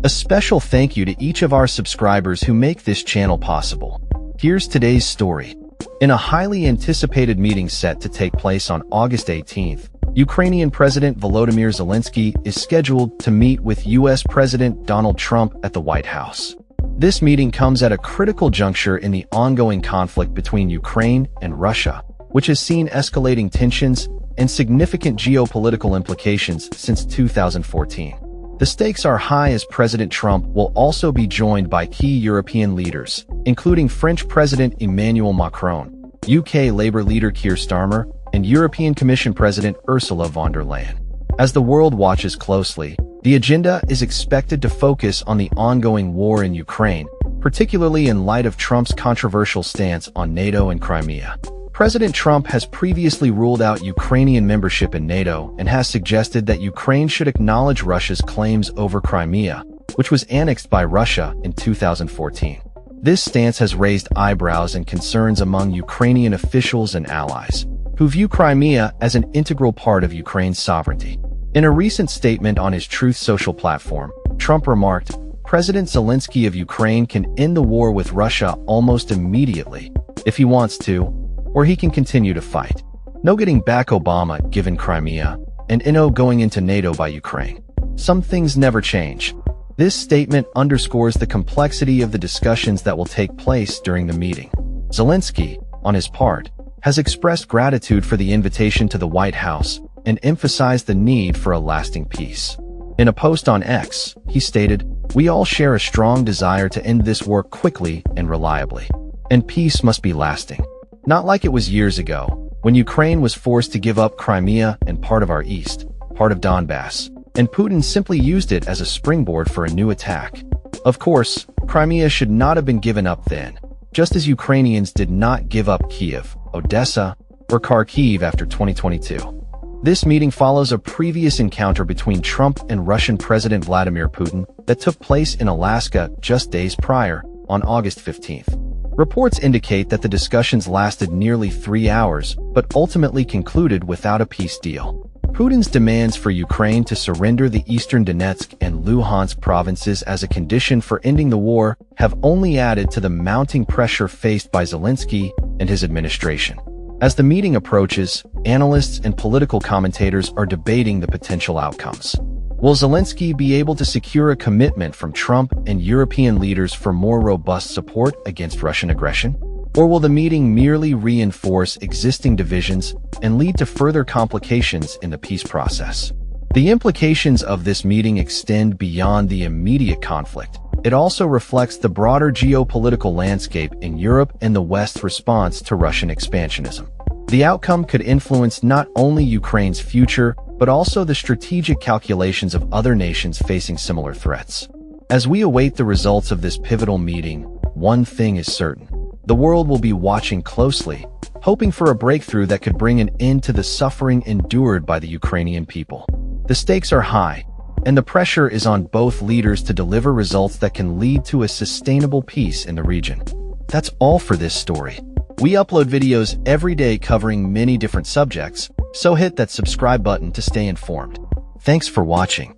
A special thank you to each of our subscribers who make this channel possible. Here's today's story. In a highly anticipated meeting set to take place on August 18th, Ukrainian President Volodymyr Zelensky is scheduled to meet with U.S. President Donald Trump at the White House. This meeting comes at a critical juncture in the ongoing conflict between Ukraine and Russia, which has seen escalating tensions and significant geopolitical implications since 2014. The stakes are high as President Trump will also be joined by key European leaders, including French President Emmanuel Macron, UK Labour leader Keir Starmer, and European Commission President Ursula von der Leyen. As the world watches closely, the agenda is expected to focus on the ongoing war in Ukraine, particularly in light of Trump's controversial stance on NATO and Crimea. President Trump has previously ruled out Ukrainian membership in NATO and has suggested that Ukraine should acknowledge Russia's claims over Crimea, which was annexed by Russia in 2014. This stance has raised eyebrows and concerns among Ukrainian officials and allies, who view Crimea as an integral part of Ukraine's sovereignty. In a recent statement on his Truth Social platform, Trump remarked, "President Zelensky of Ukraine can end the war with Russia almost immediately, if he wants to, or he can continue to fight. No getting back Obama given Crimea, and no going into NATO by Ukraine. Some things never change." This statement underscores the complexity of the discussions that will take place during the meeting. Zelensky, on his part, has expressed gratitude for the invitation to the White House and emphasized the need for a lasting peace. In a post on X, he stated, "We all share a strong desire to end this war quickly and reliably. And peace must be lasting. Not like it was years ago, when Ukraine was forced to give up Crimea and part of our east, part of Donbass, and Putin simply used it as a springboard for a new attack. Of course, Crimea should not have been given up then, just as Ukrainians did not give up Kiev, Odessa, or Kharkiv after 2022. This meeting follows a previous encounter between Trump and Russian President Vladimir Putin that took place in Alaska just days prior, on August 15th. Reports indicate that the discussions lasted nearly 3 hours, but ultimately concluded without a peace deal. Putin's demands for Ukraine to surrender the eastern Donetsk and Luhansk provinces as a condition for ending the war have only added to the mounting pressure faced by Zelensky and his administration. As the meeting approaches, analysts and political commentators are debating the potential outcomes. Will Zelensky be able to secure a commitment from Trump and European leaders for more robust support against Russian aggression? Or will the meeting merely reinforce existing divisions and lead to further complications in the peace process? The implications of this meeting extend beyond the immediate conflict. It also reflects the broader geopolitical landscape in Europe and the West's response to Russian expansionism. The outcome could influence not only Ukraine's future, but also the strategic calculations of other nations facing similar threats. As we await the results of this pivotal meeting, one thing is certain. The world will be watching closely, hoping for a breakthrough that could bring an end to the suffering endured by the Ukrainian people. The stakes are high, and the pressure is on both leaders to deliver results that can lead to a sustainable peace in the region. That's all for this story. We upload videos every day covering many different subjects, so hit that subscribe button to stay informed. Thanks for watching.